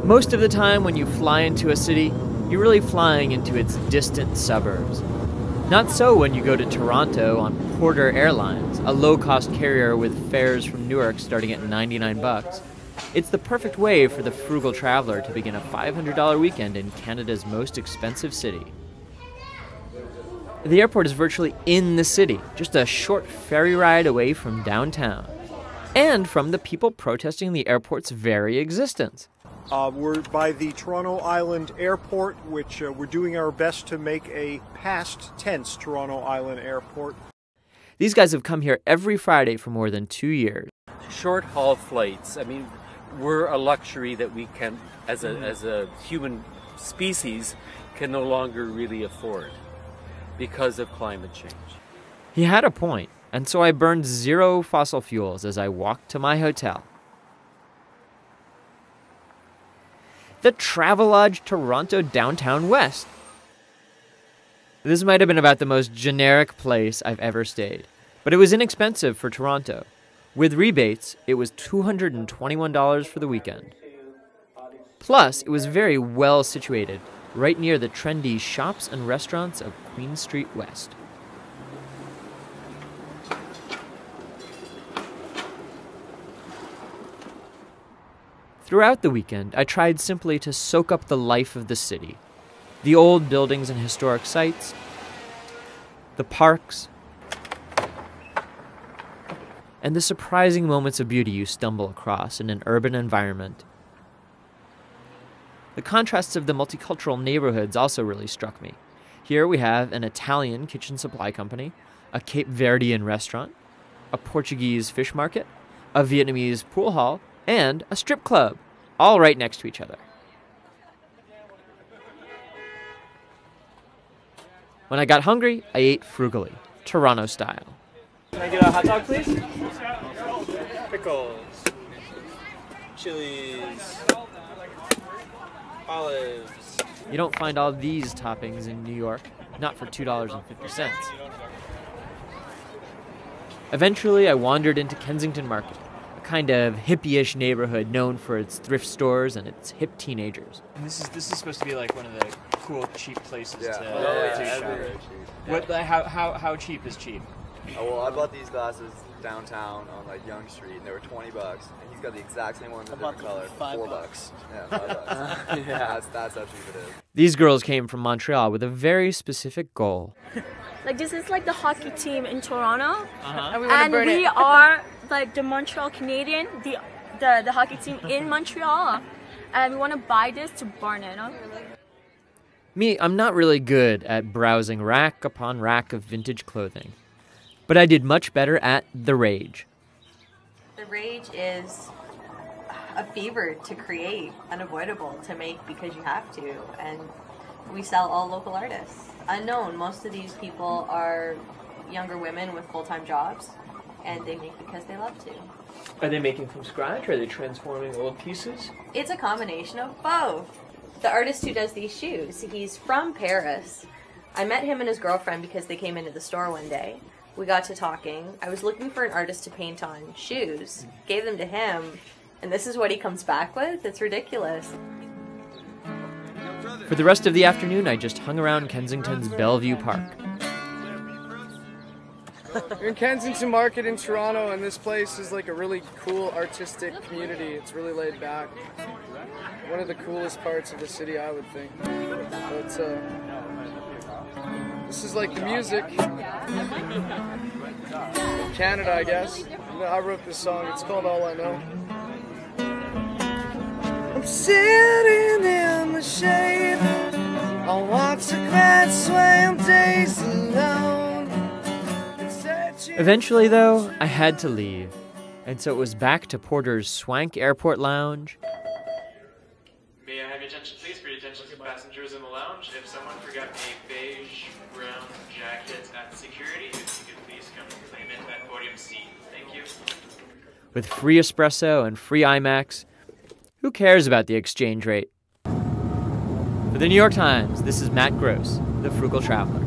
Most of the time when you fly into a city, you're really flying into its distant suburbs. Not so when you go to Toronto on Porter Airlines, a low-cost carrier with fares from Newark starting at $99. It's the perfect way for the frugal traveler to begin a $500 weekend in Canada's most expensive city. The airport is virtually in the city, just a short ferry ride away from downtown, and from the people protesting the airport's very existence. We're by the Toronto Island Airport, which we're doing our best to make a past tense Toronto Island Airport. These guys have come here every Friday for more than 2 years. Short haul flights, I mean, we're a luxury that we can, as a human species, can no longer really afford because of climate change. He had a point, and so I burned 0 fossil fuels as I walked to my hotel. The Travelodge Toronto Downtown West. This might have been about the most generic place I've ever stayed, but it was inexpensive for Toronto. With rebates, it was $221 for the weekend. Plus, it was very well situated, right near the trendy shops and restaurants of Queen Street West. Throughout the weekend, I tried simply to soak up the life of the city. The old buildings and historic sites, the parks, and the surprising moments of beauty you stumble across in an urban environment. The contrasts of the multicultural neighborhoods also really struck me. Here we have an Italian kitchen supply company, a Cape Verdean restaurant, a Portuguese fish market, a Vietnamese pool hall, and a strip club, all right next to each other. When I got hungry, I ate frugally, Toronto style. Can I get a hot dog, please? Pickles, chilies, olives. You don't find all these toppings in New York, not for $2.50. Eventually, I wandered into Kensington Market, a kind of hippie-ish neighborhood known for its thrift stores and its hip teenagers. And this is supposed to be like one of the cool cheap places to shop. What? How cheap is cheap? Oh, well, I bought these glasses downtown on like Yonge Street, and they were $20, and he's got the exact same one in a different color, $4. Yeah, $5. Yeah, that's how cheap it is. These girls came from Montreal with a very specific goal. Like, this is like the hockey team in Toronto, And we are like the Montreal Canadian, the hockey team in Montreal, and we want to buy this to burn it. Me, I'm not really good at browsing rack upon rack of vintage clothing, but I did much better at The Rage. The Rage is a fever to create, unavoidable to make because you have to, and we sell all local artists. Unknown, most of these people are younger women with full-time jobs, and they make because they love to. Are they making from scratch, or are they transforming old pieces? It's a combination of both. The artist who does these shoes, he's from Paris. I met him and his girlfriend because they came into the store one day. We got to talking. I was looking for an artist to paint on shoes, gave them to him, and this is what he comes back with? It's ridiculous. For the rest of the afternoon, I just hung around Kensington's Bellevue Park. You're in Kensington Market in Toronto, and this place is like a really cool artistic community. It's really laid back. One of the coolest parts of the city, I would think. But this is like the music in Canada, I guess. I wrote this song. It's called All I Know. I'm sitting in the shade. I'll watch the crowd swim days alone. Eventually, though, I had to leave, and so it was back to Porter's swank airport lounge. May I have your attention, please, for your attention to passengers in the lounge? If someone forgot a beige brown jacket at security, if you could please come claim it at podium C. Thank you. With free espresso and free IMAX, who cares about the exchange rate? For the New York Times, this is Matt Gross, the Frugal Traveler.